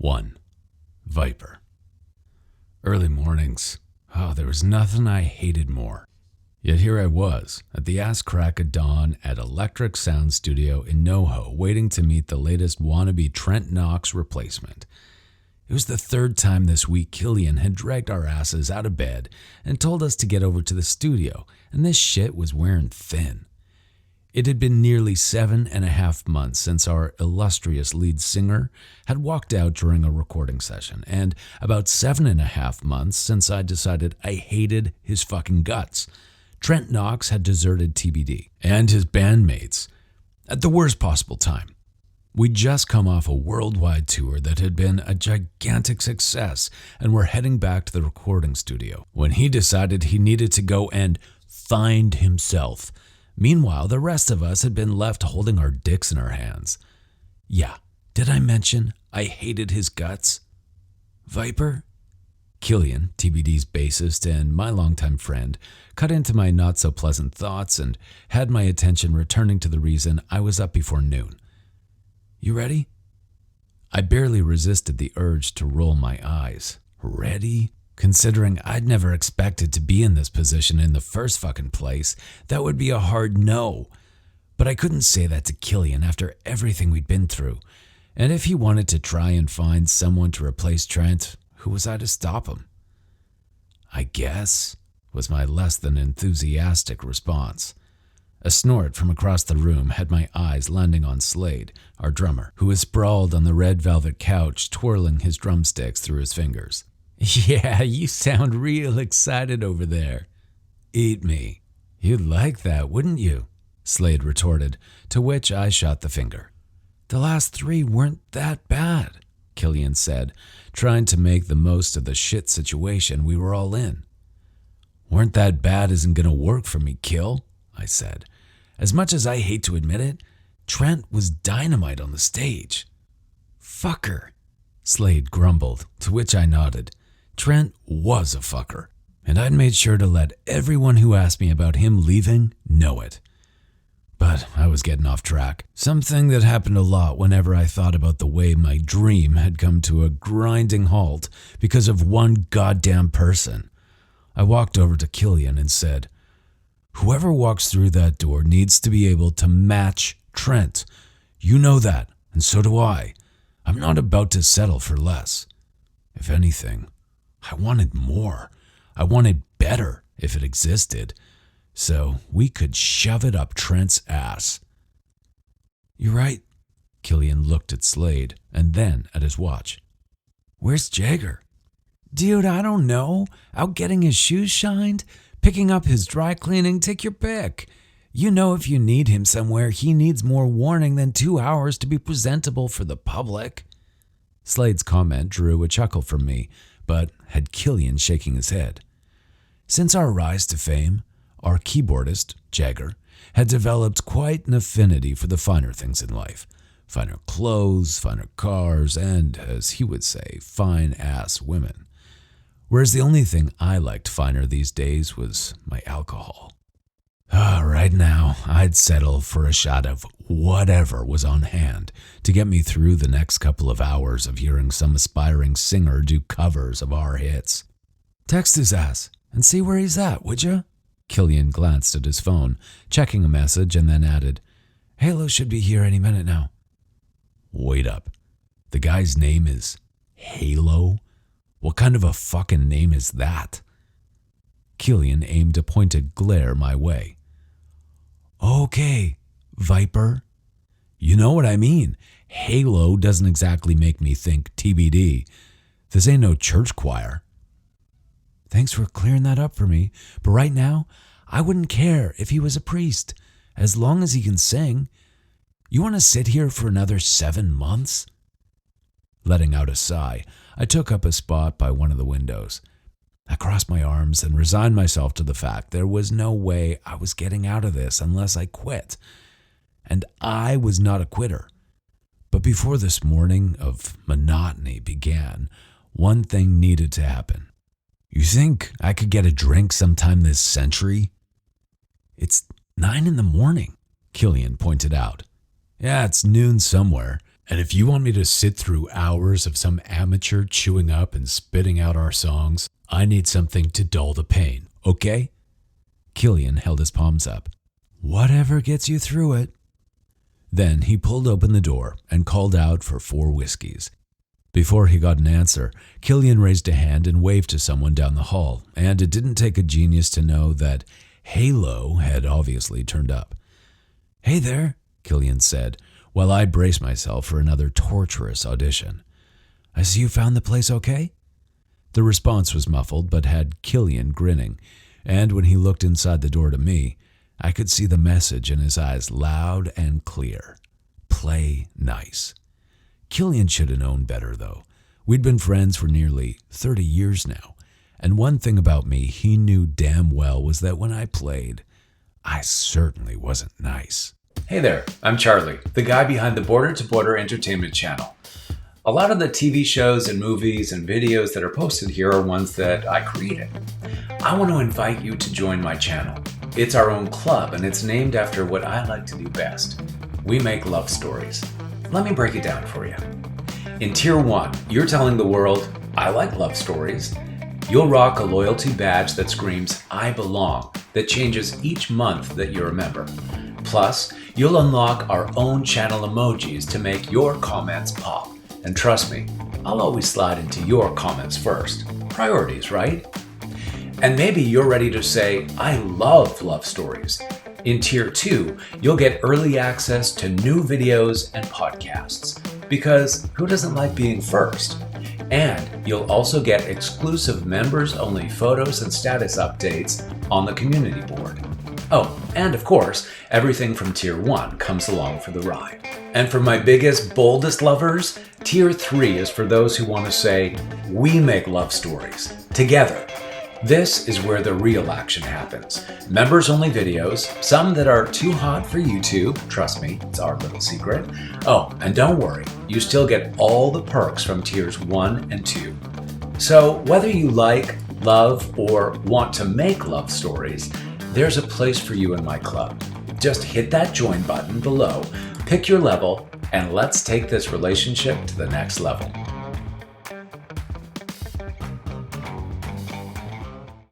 1. Viper. Early mornings. Oh, there was nothing I hated more. Yet here I was, at the ass crack of dawn at Electric Sound Studio in NoHo, waiting to meet the latest wannabe Trent Knox replacement. It was the third time this week Killian had dragged our asses out of bed and told us to get over to the studio, and this shit was wearing thin. It had been nearly 7.5 months since our illustrious lead singer had walked out during a recording session, and about 7.5 months since I decided I hated his fucking guts. Trent Knox had deserted TBD and his bandmates at the worst possible time. We'd just come off a worldwide tour that had been a gigantic success and were heading back to the recording studio when he decided he needed to go and find himself. Meanwhile, the rest of us had been left holding our dicks in our hands. Yeah, did I mention I hated his guts? Viper? Killian, TBD's bassist and my longtime friend, cut into my not-so-pleasant thoughts and had my attention returning to the reason I was up before noon. You ready? I barely resisted the urge to roll my eyes. Ready? Considering I'd never expected to be in this position in the first fucking place, that would be a hard no. But I couldn't say that to Killian after everything we'd been through. And if he wanted to try and find someone to replace Trent, who was I to stop him? I guess, was my less than enthusiastic response. A snort from across the room had my eyes landing on Slade, our drummer, who was sprawled on the red velvet couch twirling his drumsticks through his fingers. Yeah, you sound real excited over there. Eat me. You'd like that, wouldn't you? Slade retorted, to which I shot the finger. The last 3 weren't that bad, Killian said, trying to make the most of the shit situation we were all in. Weren't that bad isn't gonna work for me, Kill, I said. As much as I hate to admit it, Trent was dynamite on the stage. Fucker, Slade grumbled, to which I nodded. Trent was a fucker, and I'd made sure to let everyone who asked me about him leaving know it. But I was getting off track, something that happened a lot whenever I thought about the way my dream had come to a grinding halt because of one goddamn person. I walked over to Killian and said, "Whoever walks through that door needs to be able to match Trent. You know that, and so do I. I'm not about to settle for less. If anything, I wanted more. I wanted better, if it existed, so we could shove it up Trent's ass." You're right. Killian looked at Slade and then at his watch. Where's Jagger? Dude, I don't know. Out getting his shoes shined? Picking up his dry cleaning? Take your pick. You know if you need him somewhere, he needs more warning than 2 hours to be presentable for the public. Slade's comment drew a chuckle from me, but had Killian shaking his head. Since our rise to fame, our keyboardist, Jagger, had developed quite an affinity for the finer things in life. Finer clothes, finer cars, and, as he would say, fine-ass women. Whereas the only thing I liked finer these days was my alcohol. Right now, I'd settle for a shot of whatever was on hand to get me through the next couple of hours of hearing some aspiring singer do covers of our hits. Text his ass and see where he's at, would ya? Killian glanced at his phone, checking a message, and then added, Halo should be here any minute now. Wait up. The guy's name is Halo? What kind of a fucking name is that? Killian aimed a pointed glare my way. Okay, Viper. You know what I mean. Halo doesn't exactly make me think TBD. This ain't no church choir. Thanks for clearing that up for me, but right now, I wouldn't care if he was a priest, as long as he can sing. You want to sit here for another 7 months? Letting out a sigh, I took up a spot by one of the windows. I crossed my arms and resigned myself to the fact there was no way I was getting out of this unless I quit. And I was not a quitter. But before this morning of monotony began, one thing needed to happen. You think I could get a drink sometime this century? It's 9 in the morning, Killian pointed out. Yeah, it's noon somewhere. And if you want me to sit through hours of some amateur chewing up and spitting out our songs, I need something to dull the pain, okay? Killian held his palms up. Whatever gets you through it. Then he pulled open the door and called out for 4 whiskeys. Before he got an answer, Killian raised a hand and waved to someone down the hall, and it didn't take a genius to know that Halo had obviously turned up. Hey there, Killian said, while I braced myself for another torturous audition. I see you found the place okay? The response was muffled but had Killian grinning, and when he looked inside the door to me, I could see the message in his eyes loud and clear. Play nice. Killian should have known better, though. We'd been friends for nearly 30 years now, and one thing about me he knew damn well was that when I played, I certainly wasn't nice. Hey there, I'm Charlie, the guy behind the Border to Border Entertainment channel. A lot of the TV shows and movies and videos that are posted here are ones that I created. I want to invite you to join my channel. It's our own club, and it's named after what I like to do best. We make love stories. Let me break it down for you. In Tier 1, you're telling the world, I like love stories. You'll rock a loyalty badge that screams, I belong, that changes each month that you're a member. Plus, you'll unlock our own channel emojis to make your comments pop. And trust me, I'll always slide into your comments first. Priorities, right? And maybe you're ready to say, I love love stories. In Tier 2, you'll get early access to new videos and podcasts, because who doesn't like being first? And you'll also get exclusive members-only photos and status updates on the community board. Oh, and of course, everything from Tier 1 comes along for the ride. And for my biggest, boldest lovers, Tier 3 is for those who want to say, we make love stories, together. This is where the real action happens. Members-only videos, some that are too hot for YouTube, trust me, it's our little secret. Oh, and don't worry, you still get all the perks from Tiers 1 and 2. So whether you like, love, or want to make love stories, there's a place for you in my club. Just hit that join button below, pick your level, and let's take this relationship to the next level.